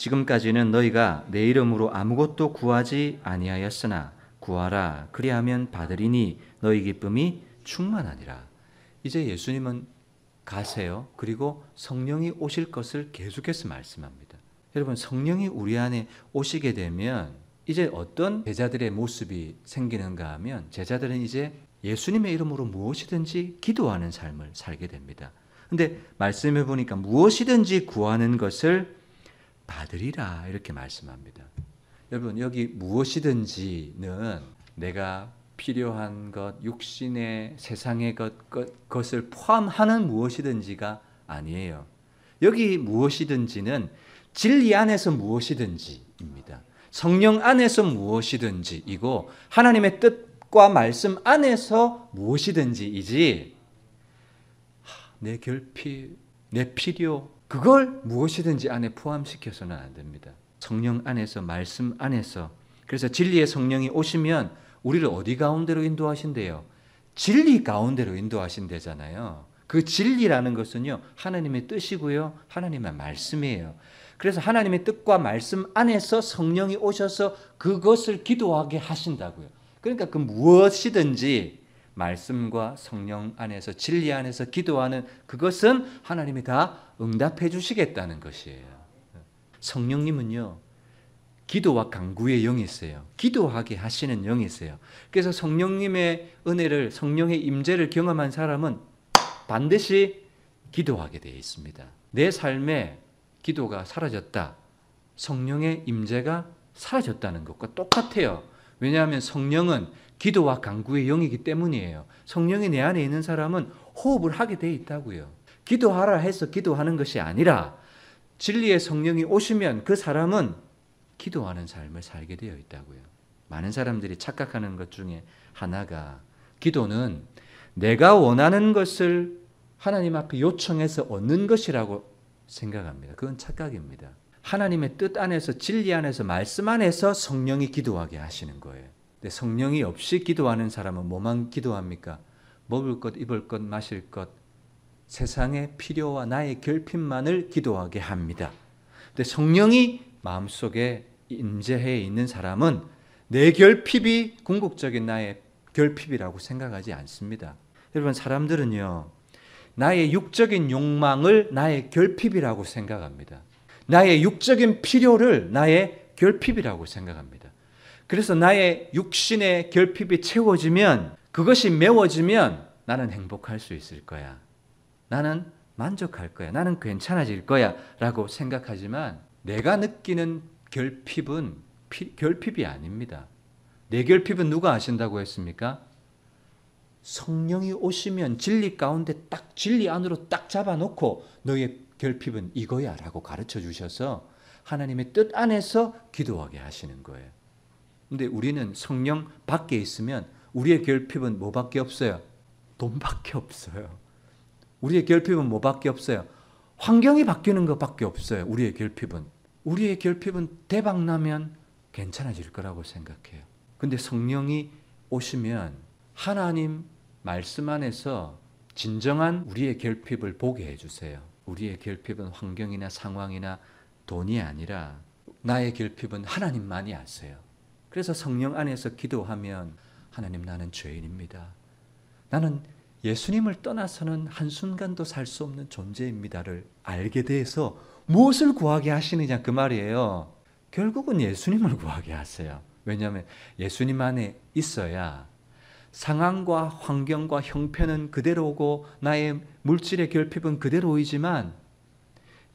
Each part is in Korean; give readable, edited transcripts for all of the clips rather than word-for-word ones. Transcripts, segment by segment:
지금까지는 너희가 내 이름으로 아무것도 구하지 아니하였으나 구하라 그리하면 받으리니 너희 기쁨이 충만하니라. 이제 예수님은 가세요. 그리고 성령이 오실 것을 계속해서 말씀합니다. 여러분, 성령이 우리 안에 오시게 되면 이제 어떤 제자들의 모습이 생기는가 하면 제자들은 이제 예수님의 이름으로 무엇이든지 기도하는 삶을 살게 됩니다. 근데 말씀해 보니까 무엇이든지 구하는 것을 받으리라 이렇게 말씀합니다. 여러분, 여기 무엇이든지는 내가 필요한 것, 육신의 세상의 것을 포함하는 무엇이든지가 아니에요. 여기 무엇이든지는 진리 안에서 무엇이든지입니다. 성령 안에서 무엇이든지이고 하나님의 뜻과 말씀 안에서 무엇이든지이지 내 결핍, 내 필요 그걸 무엇이든지 안에 포함시켜서는 안 됩니다. 성령 안에서 말씀 안에서. 그래서 진리의 성령이 오시면 우리를 어디 가운데로 인도하신대요? 진리 가운데로 인도하신대잖아요. 그 진리라는 것은요, 하나님의 뜻이고요, 하나님의 말씀이에요. 그래서 하나님의 뜻과 말씀 안에서 성령이 오셔서 그것을 기도하게 하신다고요. 그러니까 그 무엇이든지 말씀과 성령 안에서 진리 안에서 기도하는 그것은 하나님이 다 응답해 주시겠다는 것이에요. 성령님은요, 기도와 간구의 영이 있어요. 기도하게 하시는 영이 있어요. 그래서 성령님의 은혜를, 성령의 임재를 경험한 사람은 반드시 기도하게 되어 있습니다. 내 삶에 기도가 사라졌다, 성령의 임재가 사라졌다는 것과 똑같아요. 왜냐하면 성령은 기도와 간구의 영이기 때문이에요. 성령이 내 안에 있는 사람은 호흡을 하게 되어 있다고요. 기도하라 해서 기도하는 것이 아니라 진리의 성령이 오시면 그 사람은 기도하는 삶을 살게 되어 있다고요. 많은 사람들이 착각하는 것 중에 하나가 기도는 내가 원하는 것을 하나님 앞에 요청해서 얻는 것이라고 생각합니다. 그건 착각입니다. 하나님의 뜻 안에서 진리 안에서 말씀 안에서 성령이 기도하게 하시는 거예요. 근데 성령이 없이 기도하는 사람은 뭐만 기도합니까? 먹을 것, 입을 것, 마실 것, 세상의 필요와 나의 결핍만을 기도하게 합니다. 근데 성령이 마음속에 임재해 있는 사람은 내 결핍이 궁극적인 나의 결핍이라고 생각하지 않습니다. 여러분, 사람들은요, 나의 육적인 욕망을 나의 결핍이라고 생각합니다. 나의 육적인 필요를 나의 결핍이라고 생각합니다. 그래서 나의 육신의 결핍이 채워지면, 그것이 메워지면 나는 행복할 수 있을 거야. 나는 만족할 거야. 나는 괜찮아질 거야 라고 생각하지만 내가 느끼는 결핍은 결핍이 아닙니다. 내 결핍은 누가 아신다고 했습니까? 성령이 오시면 진리 가운데 딱 진리 안으로 딱 잡아놓고 너의 결핍은 이거야 라고 가르쳐 주셔서 하나님의 뜻 안에서 기도하게 하시는 거예요. 근데 우리는 성령 밖에 있으면 우리의 결핍은 뭐밖에 없어요? 돈밖에 없어요. 우리의 결핍은 뭐밖에 없어요? 환경이 바뀌는 것밖에 없어요. 우리의 결핍은 대박나면 괜찮아질 거라고 생각해요. 근데 성령이 오시면 하나님 말씀 안에서 진정한 우리의 결핍을 보게 해주세요. 우리의 결핍은 환경이나 상황이나 돈이 아니라 나의 결핍은 하나님만이 아세요. 그래서 성령 안에서 기도하면 하나님, 나는 죄인입니다. 나는 예수님을 떠나서는 한순간도 살 수 없는 존재입니다를 알게 돼서 무엇을 구하게 하시느냐 그 말이에요. 결국은 예수님을 구하게 하세요. 왜냐하면 예수님 안에 있어야 상황과 환경과 형편은 그대로고 나의 물질의 결핍은 그대로이지만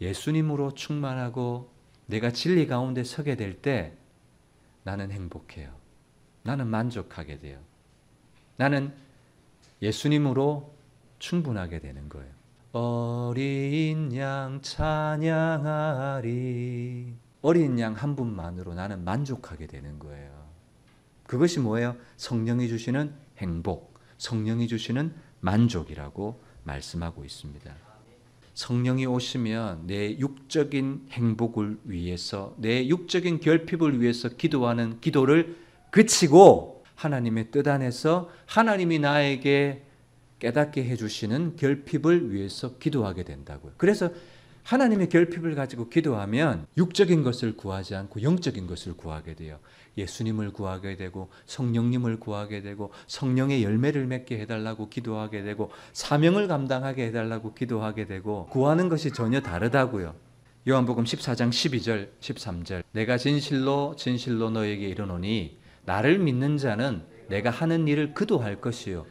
예수님으로 충만하고 내가 진리 가운데 서게 될 때 나는 행복해요. 나는 만족하게 돼요. 나는 예수님으로 충분하게 되는 거예요. 어린 양 찬양하리. 어린 양 한 분만으로 나는 만족하게 되는 거예요. 그것이 뭐예요? 성령이 주시는 행복, 성령이 주시는 만족이라고 말씀하고 있습니다. 성령이 오시면 내 육적인 행복을 위해서, 내 육적인 결핍을 위해서 기도하는 기도를 그치고 하나님의 뜻 안에서 하나님이 나에게 깨닫게 해주시는 결핍을 위해서 기도하게 된다고요. 그래서 하나님의 결핍을 가지고 기도하면 육적인 것을 구하지 않고 영적인 것을 구하게 돼요. 예수님을 구하게 되고 성령님을 구하게 되고 성령의 열매를 맺게 해달라고 기도하게 되고 사명을 감당하게 해달라고 기도하게 되고 구하는 것이 전혀 다르다고요. 요한복음 14장 12절 13절 내가 진실로 진실로 너에게 이르노니 나를 믿는 자는 내가 하는 일을 그도 할 것이요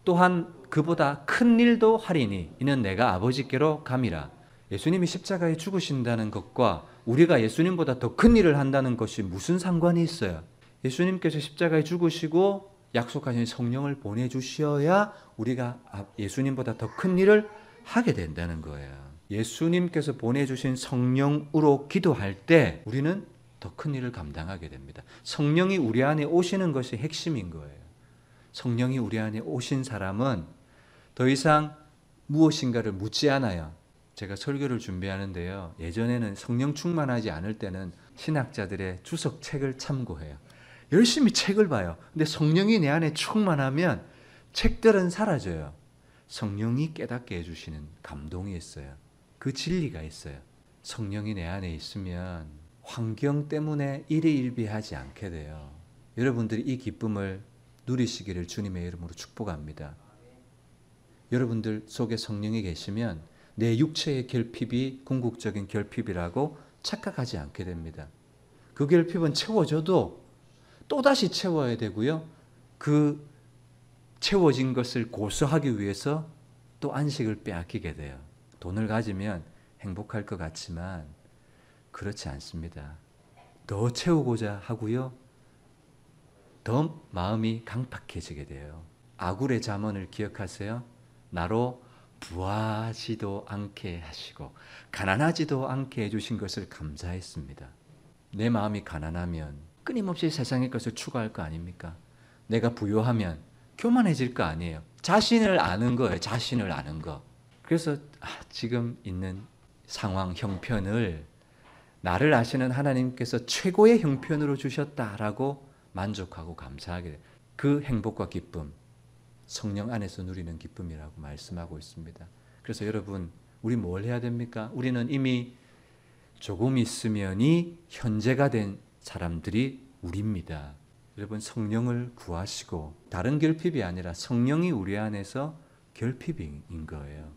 또한 그보다 큰 일도 하리니 이는 내가 아버지께로 감이라. 예수님이 십자가에 죽으신다는 것과 우리가 예수님보다 더 큰 일을 한다는 것이 무슨 상관이 있어요? 예수님께서 십자가에 죽으시고 약속하신 성령을 보내주셔야 우리가 예수님보다 더 큰 일을 하게 된다는 거예요. 예수님께서 보내주신 성령으로 기도할 때 우리는 더 큰 일을 감당하게 됩니다. 성령이 우리 안에 오시는 것이 핵심인 거예요. 성령이 우리 안에 오신 사람은 더 이상 무엇인가를 묻지 않아요. 제가 설교를 준비하는데요. 예전에는 성령 충만하지 않을 때는 신학자들의 주석책을 참고해요. 열심히 책을 봐요. 근데 성령이 내 안에 충만하면 책들은 사라져요. 성령이 깨닫게 해주시는 감동이 있어요. 그 진리가 있어요. 성령이 내 안에 있으면 환경 때문에 일희일비하지 않게 돼요. 여러분들이 이 기쁨을 누리시기를 주님의 이름으로 축복합니다. 여러분들 속에 성령이 계시면 내 육체의 결핍이 궁극적인 결핍이라고 착각하지 않게 됩니다. 그 결핍은 채워져도 또다시 채워야 되고요. 그 채워진 것을 고수하기 위해서 또 안식을 빼앗기게 돼요. 돈을 가지면 행복할 것 같지만 그렇지 않습니다. 더 채우고자 하고요. 더 마음이 강팍해지게 돼요. 아굴의 잠언을 기억하세요? 나로 부하지도 않게 하시고 가난하지도 않게 해주신 것을 감사했습니다. 내 마음이 가난하면 끊임없이 세상의 것을 추구할 거 아닙니까? 내가 부유하면 교만해질 거 아니에요. 자신을 아는 거예요. 자신을 아는 거. 그래서 지금 있는 상황, 형편을 나를 아시는 하나님께서 최고의 형편으로 주셨다라고 만족하고 감사하게 돼요. 그 행복과 기쁨, 성령 안에서 누리는 기쁨이라고 말씀하고 있습니다. 그래서 여러분, 우리 뭘 해야 됩니까? 우리는 이미 조금 있으면이 현재가 된 사람들이 우리입니다. 여러분, 성령을 구하시고 다른 결핍이 아니라 성령이 우리 안에서 결핍인 거예요.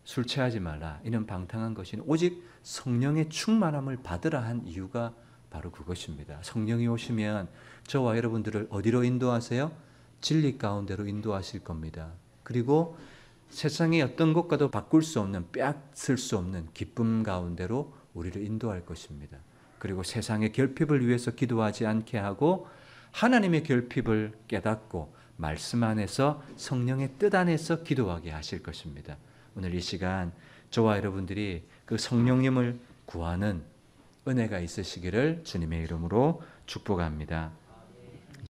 술 취하지 말라. 이는 방탕한 것이 오직 성령의 충만함을 받으라 한 이유가 바로 그것입니다. 성령이 오시면 저와 여러분들을 어디로 인도하세요? 진리 가운데로 인도하실 겁니다. 그리고 세상의 어떤 것과도 바꿀 수 없는, 빼앗을 수 없는 기쁨 가운데로 우리를 인도할 것입니다. 그리고 세상의 결핍을 위해서 기도하지 않게 하고 하나님의 결핍을 깨닫고 말씀 안에서 성령의 뜻 안에서 기도하게 하실 것입니다. 오늘 이 시간 저와 여러분들이 그 성령님을 구하는 은혜가 있으시기를 주님의 이름으로 축복합니다.